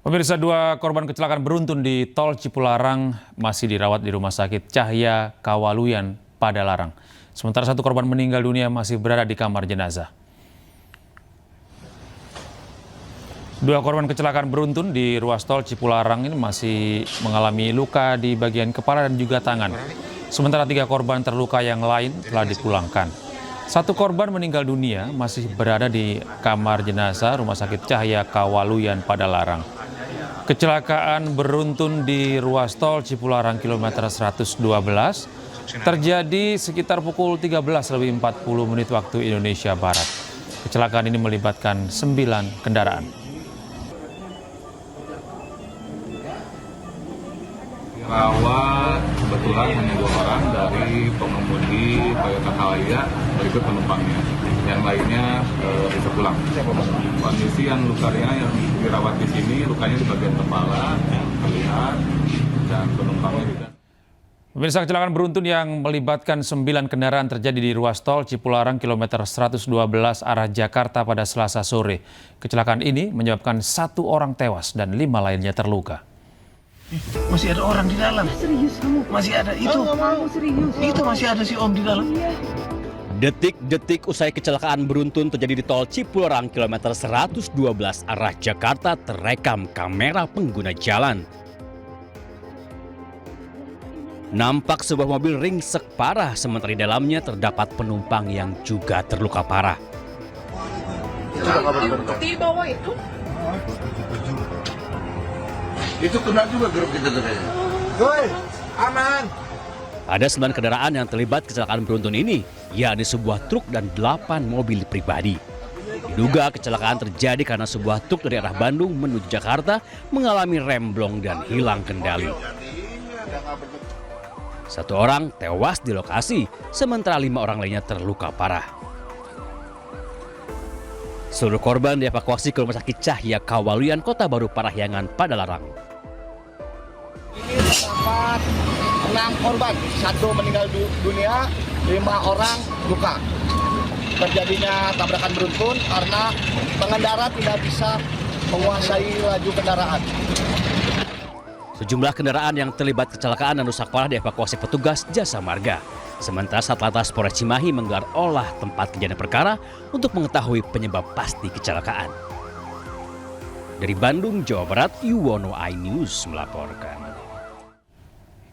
Pemirsa, dua korban kecelakaan beruntun di Tol Cipularang masih dirawat di Rumah Sakit Cahya Kawaluyan, Padalarang. Sementara satu korban meninggal dunia masih berada di kamar jenazah. Dua korban kecelakaan beruntun di ruas Tol Cipularang ini masih mengalami luka di bagian kepala dan juga tangan. Sementara tiga korban terluka yang lain telah dipulangkan. Satu korban meninggal dunia masih berada di kamar jenazah Rumah Sakit Cahya Kawaluyan, Padalarang. Kecelakaan beruntun di ruas tol Cipularang kilometer 112 terjadi sekitar pukul 13.40 waktu Indonesia Barat. Kecelakaan ini melibatkan 9 kendaraan. Dirawat kebetulan hanya 2 orang dari pengemudi Toyota Hiace berikut penumpangnya. Yang lainnya bisa pulang. Kondisi yang lukanya yang dirawat di sini, lukanya di bagian kepala, terlihat, dan penumpangnya juga. Pemirsa, kecelakaan beruntun yang melibatkan 9 kendaraan terjadi di ruas tol Cipularang kilometer 112 arah Jakarta pada Selasa sore. Kecelakaan ini menyebabkan 1 orang tewas dan 5 lainnya terluka. Masih ada orang di dalam. Serius kamu? Masih ada itu. Kamu serius? Itu masih ada si Om di dalam. Iya. Detik-detik usai kecelakaan beruntun terjadi di Tol Cipularang kilometer 112 arah Jakarta terekam kamera pengguna jalan. Nampak sebuah mobil ringsek parah sementara di dalamnya terdapat penumpang yang juga terluka parah. Di bawah itu? Itu kena juga grup kita tuh kayaknya. Woi, aman. Ada 9 kendaraan yang terlibat kecelakaan beruntun ini, yakni sebuah truk dan 8 mobil pribadi. Diduga kecelakaan terjadi karena sebuah truk dari arah Bandung menuju Jakarta mengalami remblong dan hilang kendali. 1 orang tewas di lokasi, sementara 5 orang lainnya terluka parah. Seluruh korban dievakuasi ke Rumah Sakit Cahya Kawaluyan, Kota Baru Parahyangan, Padalarang. Ini terdapat 6 korban, 1 meninggal dunia, 5 orang luka. Terjadinya tabrakan beruntun karena pengendara tidak bisa menguasai laju kendaraan. Sejumlah kendaraan yang terlibat kecelakaan dan rusak parah dievakuasi petugas Jasa Marga. Sementara Satlantas Polres Cimahi menggelar olah tempat kejadian perkara untuk mengetahui penyebab pasti kecelakaan. Dari Bandung, Jawa Barat, Yuwono iNews melaporkan.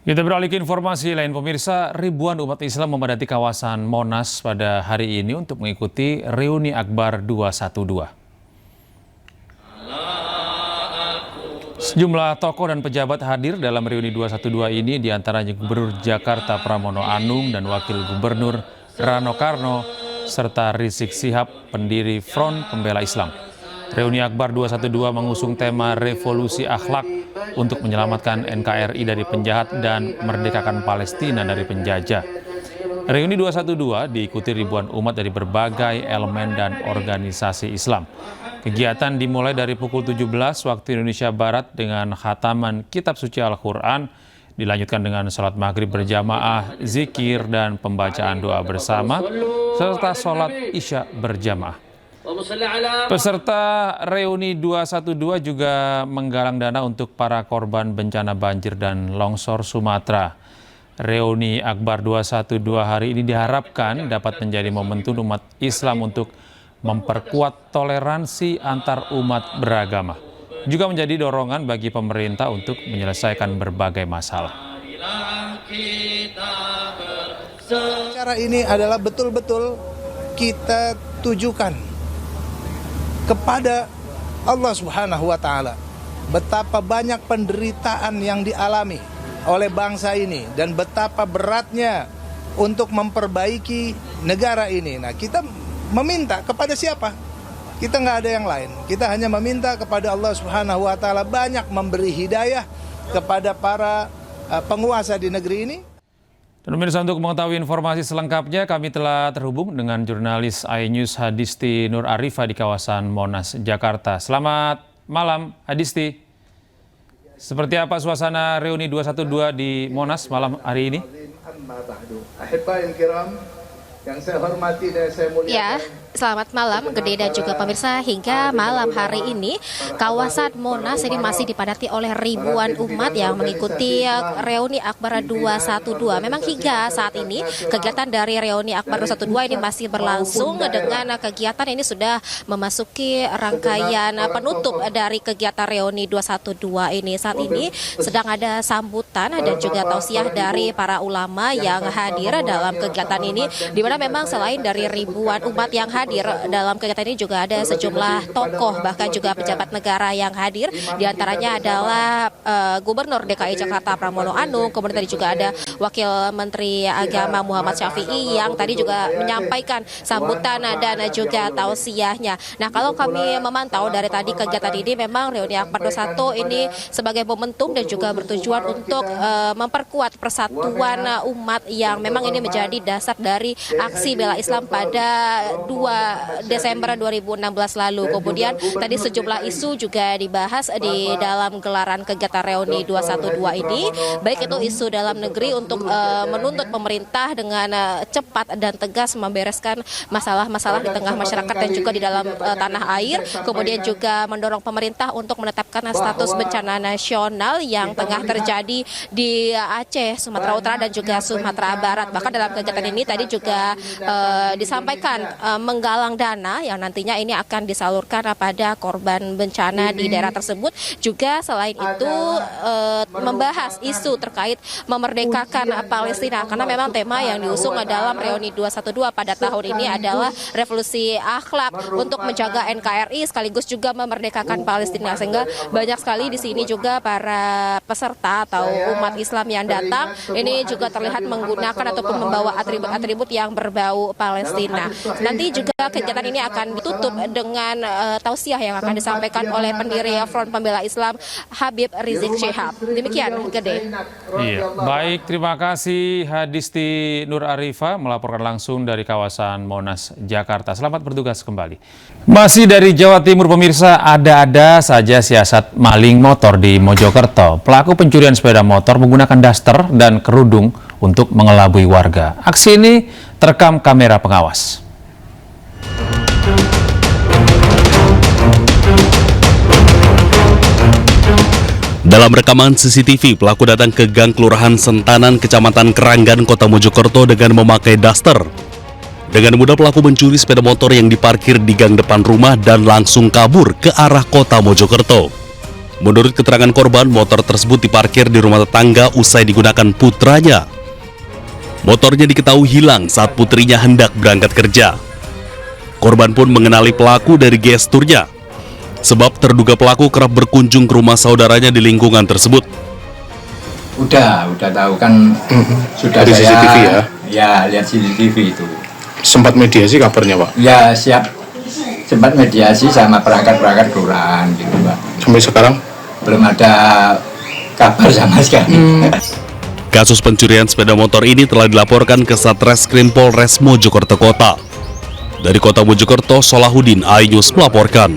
Kita beralih ke informasi lain, pemirsa. Ribuan umat Islam memadati kawasan Monas pada hari ini untuk mengikuti reuni Akbar 212. Sejumlah tokoh dan pejabat hadir dalam reuni 212 ini, diantaranya Gubernur Jakarta Pramono Anung dan Wakil Gubernur Rano Karno, serta Rizik Sihab, pendiri Front Pembela Islam. Reuni Akbar 212 mengusung tema revolusi akhlak untuk menyelamatkan NKRI dari penjahat dan merdekakan Palestina dari penjajah. Reuni 212 diikuti ribuan umat dari berbagai elemen dan organisasi Islam. Kegiatan dimulai dari pukul 17 waktu Indonesia Barat dengan khataman Kitab Suci Al-Quran, dilanjutkan dengan sholat maghrib berjamaah, zikir, dan pembacaan doa bersama, serta sholat isya berjamaah. Peserta reuni 212 juga menggalang dana untuk para korban bencana banjir dan longsor Sumatera. Reuni Akbar 212 hari ini diharapkan dapat menjadi momentum umat Islam untuk memperkuat toleransi antar umat beragama. Juga menjadi dorongan bagi pemerintah untuk menyelesaikan berbagai masalah. Cara ini adalah betul-betul kita tujukan kepada Allah Subhanahu wa Ta'ala. Betapa banyak penderitaan yang dialami oleh bangsa ini dan betapa beratnya untuk memperbaiki negara ini. Nah, kita meminta kepada siapa? Kita nggak ada yang lain. Kita hanya meminta kepada Allah Subhanahu wa Ta'ala banyak memberi hidayah kepada para penguasa di negeri ini. Dan pemirsa, untuk mengetahui informasi selengkapnya, kami telah terhubung dengan jurnalis iNews Hadisti Nur Arifah di kawasan Monas, Jakarta. Selamat malam, Hadisti. Seperti apa suasana reuni 212 di Monas malam hari ini? Yang saya hormati dan saya muliakan. Ya, Selamat malam, Gede dan juga pemirsa. Hingga malam hari ini, kawasan Monas ini masih dipadati oleh ribuan umat yang mengikuti reuni Akbar 212. Memang hingga saat ini, kegiatan dari reuni Akbar 212 ini masih berlangsung dengan kegiatan ini sudah memasuki rangkaian penutup dari kegiatan reuni 212 ini. Saat ini sedang ada sambutan dan juga tausiah dari para ulama yang hadir dalam kegiatan ini, di mana memang selain dari ribuan umat yang hadir dalam kegiatan ini juga ada sejumlah tokoh bahkan juga pejabat negara yang hadir. Di antaranya adalah Gubernur DKI Jakarta Pramono Anung, kemudian tadi juga ada Wakil Menteri Agama Muhammad Syafi'i yang tadi juga menyampaikan sambutan dan juga tausiahnya. Nah, kalau kami memantau dari tadi kegiatan ini, memang reuni Akbar 21 ini sebagai momentum dan juga bertujuan untuk memperkuat persatuan umat yang memang ini menjadi dasar dari aksi bela Islam pada 2 Desember 2016 lalu. Kemudian tadi sejumlah isu juga dibahas di dalam gelaran kegiatan reuni 212 ini, baik itu isu dalam negeri untuk menuntut pemerintah dengan cepat dan tegas membereskan masalah-masalah di tengah masyarakat dan juga di dalam tanah air, kemudian juga mendorong pemerintah untuk menetapkan status bencana nasional yang tengah terjadi di Aceh, Sumatera Utara dan juga Sumatera Barat. Bahkan dalam kegiatan ini tadi juga disampaikan menggalang dana yang nantinya ini akan disalurkan pada korban bencana di daerah tersebut. Juga selain itu membahas isu terkait memerdekakan Palestina, karena memang tema yang diusung dalam reuni 212 pada tahun ini adalah revolusi akhlak untuk menjaga NKRI sekaligus juga memerdekakan Palestina, sehingga banyak sekali di sini juga para peserta atau umat Islam yang datang ini juga terlihat menggunakan ataupun membawa atribut-atribut yang berbau Palestina. Nanti juga kegiatan ini akan ditutup dengan tausiah yang akan disampaikan oleh pendiri Front Pembela Islam Habib Rizik Syihab. Demikian, Gede. Iya, baik, terima kasih Hadisti Nur Arifah melaporkan langsung dari kawasan Monas, Jakarta. Selamat bertugas kembali. Masih dari Jawa Timur, pemirsa, ada-ada saja siasat maling motor di Mojokerto. Pelaku pencurian sepeda motor menggunakan daster dan kerudung untuk mengelabui warga. Aksi ini terekam kamera pengawas. Dalam rekaman CCTV, pelaku datang ke Gang Kelurahan Sentanan, Kecamatan Keranggan, Kota Mojokerto dengan memakai daster. Dengan mudah pelaku mencuri sepeda motor yang diparkir di gang depan rumah dan langsung kabur ke arah Kota Mojokerto. Menurut keterangan korban, motor tersebut diparkir di rumah tetangga usai digunakan putranya. Motornya diketahui hilang saat putrinya hendak berangkat kerja. Korban pun mengenali pelaku dari gesturnya, sebab terduga pelaku kerap berkunjung ke rumah saudaranya di lingkungan tersebut. Udah tahu kan, sudah dari saya CCTV ya? Ya, lihat CCTV itu. Sempat mediasi kabarnya, Pak? Ya, siap. Sempat mediasi sama perangkat-perangkat kelurahan gitu, Pak. Sampai sekarang? Belum ada kabar sama sekali. Kasus pencurian sepeda motor ini telah dilaporkan ke Satreskrim Polres Mojokerto Kota. Dari Kota Mojokerto, Solahuddin, iNews melaporkan.